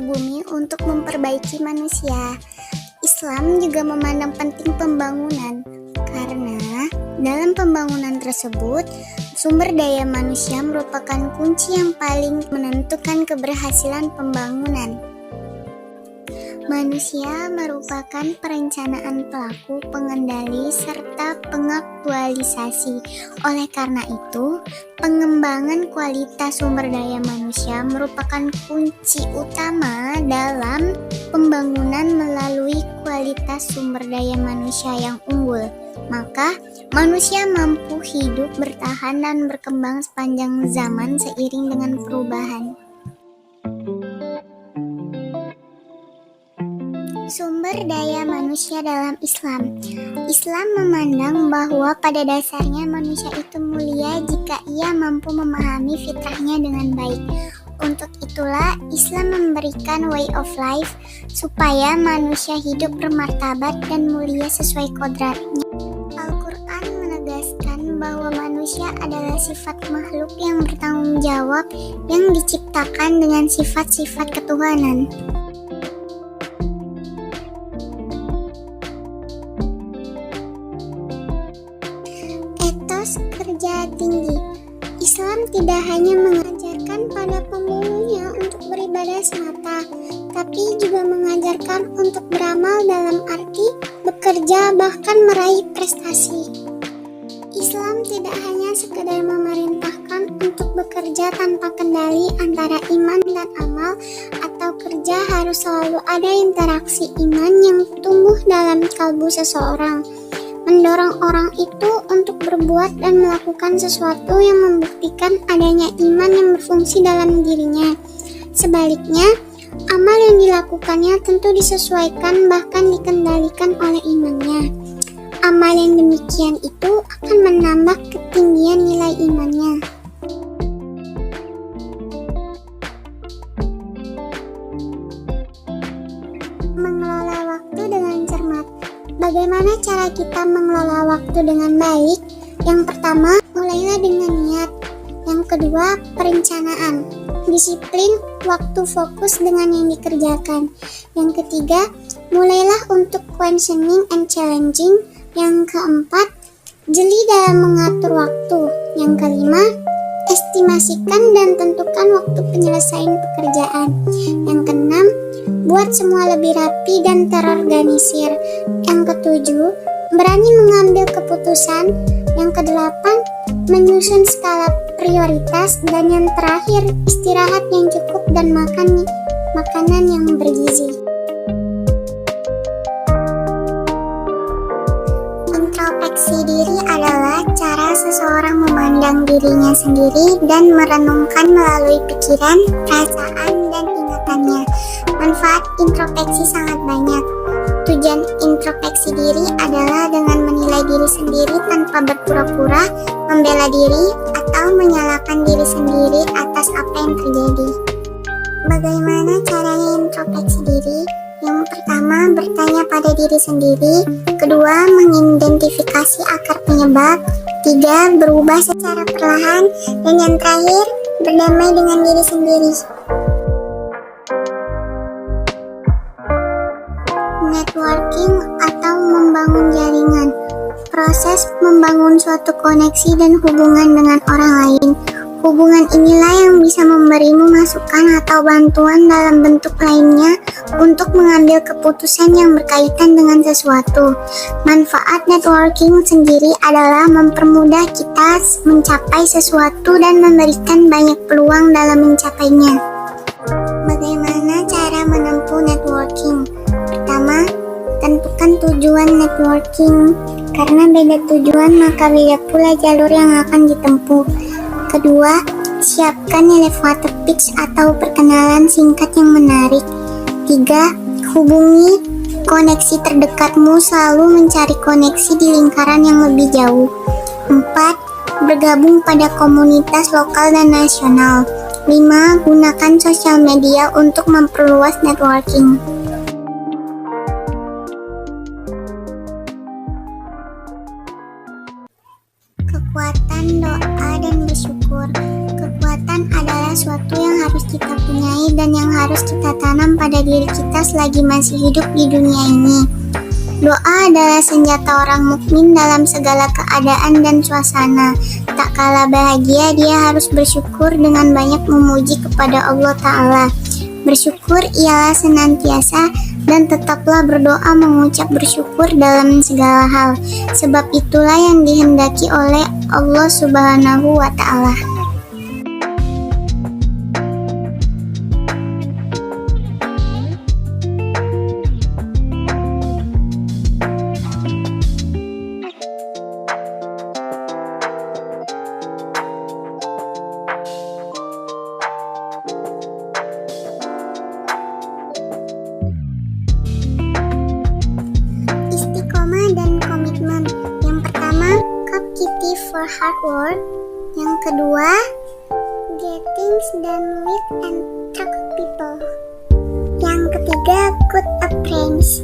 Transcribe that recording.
bumi untuk memperbaiki manusia. Islam juga memandang penting pembangunan, karena dalam pembangunan tersebut, sumber daya manusia merupakan kunci yang paling menentukan keberhasilan pembangunan. Manusia merupakan perencanaan, pelaku, pengendali, serta pengaktualisasi. Oleh karena itu, pengembangan kualitas sumber daya manusia merupakan kunci utama dalam pembangunan. Melalui kualitas sumber daya manusia yang unggul, maka manusia mampu hidup, bertahan, dan berkembang sepanjang zaman seiring dengan perubahan. Sumber daya manusia dalam Islam. Islam memandang bahwa pada dasarnya manusia itu mulia jika ia mampu memahami fitrahnya dengan baik. Untuk itulah Islam memberikan way of life supaya manusia hidup bermartabat dan mulia sesuai kodratnya. Al-Quran menegaskan bahwa manusia adalah sifat makhluk yang bertanggung jawab yang diciptakan dengan sifat-sifat ketuhanan. Etos kerja tinggi. Islam tidak hanya mengajarkan pada pemulungnya untuk beribadah semata, tapi juga mengajarkan untuk beramal dalam arti bekerja bahkan meraih prestasi. Islam tidak hanya sekedar memerintahkan untuk bekerja tanpa kendali antara iman dan amal, atau kerja harus selalu ada interaksi iman yang tumbuh dalam kalbu seseorang, mendorong orang itu untuk berbuat dan melakukan sesuatu yang membuktikan adanya iman yang berfungsi dalam dirinya. Sebaliknya, amal yang dilakukannya tentu disesuaikan bahkan dikendalikan oleh imannya. Amal yang demikian itu akan menambah ketinggian nilai imannya. Mengelola waktu dengan cermat. Bagaimana cara kita mengelola waktu dengan baik? Yang pertama, mulailah dengan niat. Yang kedua, perencanaan. Disiplin waktu, fokus dengan yang dikerjakan. Yang ketiga, mulailah untuk questioning and challenging. Yang keempat, jeli dalam mengatur waktu. Yang kelima, estimasikan dan tentukan waktu penyelesaian pekerjaan. Yang keenam, buat semua lebih rapi dan terorganisir. Yang ketujuh, berani mengambil keputusan. Yang kedelapan, menyusun skala prioritas. Dan yang terakhir, istirahat yang cukup dan makanan yang bergizi. Introspeksi diri adalah cara seseorang memandang dirinya sendiri dan merenungkan melalui pikiran, perasaan, dan ingatannya. Manfaat introspeksi sangat banyak. Tujuan introspeksi diri adalah dengan menilai diri sendiri tanpa berpura-pura, membela diri, atau menyalahkan diri sendiri atas apa yang terjadi. Bagaimana caranya introspeksi diri? Yang pertama, bertanya pada diri sendiri. Kedua, mengidentifikasi akar penyebab. Tiga, berubah secara perlahan. Dan yang terakhir, berdamai dengan diri sendiri. Networking atau membangun jaringan. Proses membangun suatu koneksi dan hubungan dengan orang lain. Hubungan inilah yang bisa memberimu masukan atau bantuan dalam bentuk lainnya untuk mengambil keputusan yang berkaitan dengan sesuatu. Manfaat networking sendiri adalah mempermudah kita mencapai sesuatu dan memberikan banyak peluang dalam mencapainya. Bagaimana cara menempuh networking? Pertama, tentukan tujuan networking. Karena beda tujuan, maka beda pula jalur yang akan ditempuh. Kedua, siapkan elevator pitch atau perkenalan singkat yang menarik. Tiga, hubungi koneksi terdekatmu, selalu mencari koneksi di lingkaran yang lebih jauh. Empat, bergabung pada komunitas lokal dan nasional. 5. Gunakan sosial media untuk memperluas networking. Kekuatan doa dan bersyukur. Kekuatan adalah adalah suatu yang harus kita punyai dan yang harus kita tanam pada diri kita selagi masih hidup di dunia ini. Doa adalah senjata orang mukmin dalam segala keadaan dan suasana. Tak kalah bahagia, dia harus bersyukur dengan banyak memuji kepada Allah Ta'ala. Bersyukur ialah senantiasa dan tetaplah berdoa mengucap bersyukur dalam segala hal. Sebab itulah yang dihendaki oleh Allah Subhanahu wa Ta'ala. Istiqomah dan komitmen. Yang pertama, competitive for hard work. Yang kedua, getting done with and talk people. Yang ketiga, good appearance.